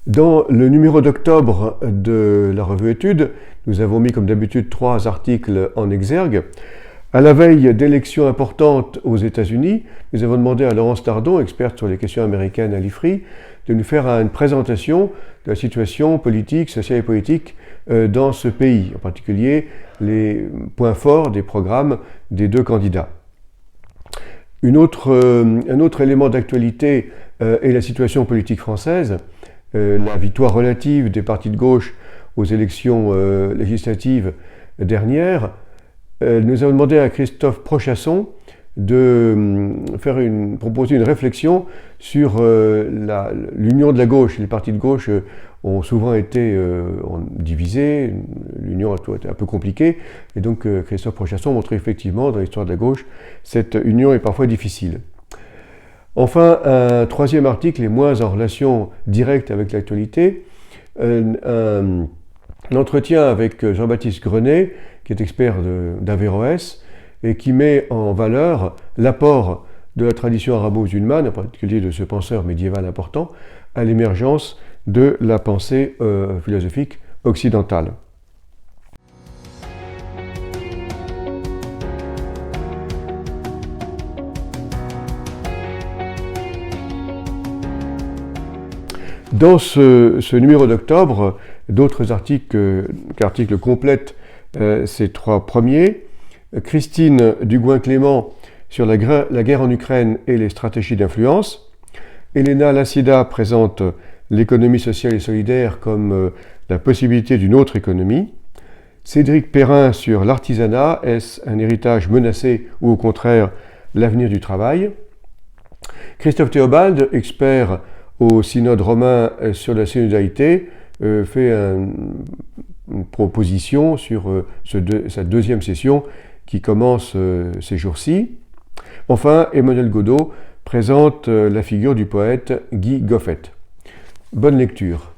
Dans le numéro d'octobre de la revue Études, nous avons mis comme d'habitude 3 articles en exergue. À la veille d'élections importantes aux États-Unis, nous avons demandé à Laurence Tardon, experte sur les questions américaines à l'IFRI, de nous faire une présentation de la situation politique, sociale et politique dans ce pays, en particulier les points forts des programmes des 2 candidats. Un autre élément d'actualité est la situation politique française. La victoire relative des partis de gauche aux élections législatives dernières. Nous avons demandé à Christophe Prochasson de proposer une réflexion sur l'union de la gauche. Les partis de gauche ont souvent été divisés, l'union a été un peu compliquée, et donc Christophe Prochasson montre effectivement dans l'histoire de la gauche, cette union est parfois difficile. Enfin, un 3e article est moins en relation directe avec l'actualité, un entretien avec Jean-Baptiste Grenet, qui est expert d'Averroès, et qui met en valeur l'apport de la tradition arabo-musulmane, en particulier de ce penseur médiéval important, à l'émergence de la pensée philosophique occidentale. Dans ce numéro d'octobre, d'autres articles complètent ces 3 premiers. Christine Dugouin-Clément sur la guerre en Ukraine et les stratégies d'influence. Elena Lassida présente l'économie sociale et solidaire comme la possibilité d'une autre économie. Cédric Perrin sur l'artisanat, est-ce un héritage menacé ou au contraire l'avenir du travail? Christophe Théobald, expert au synode romain sur la synodalité, fait une proposition sur sa 2e session qui commence ces jours-ci. Enfin, Emmanuel Godeau présente la figure du poète Guy Goffet. Bonne lecture.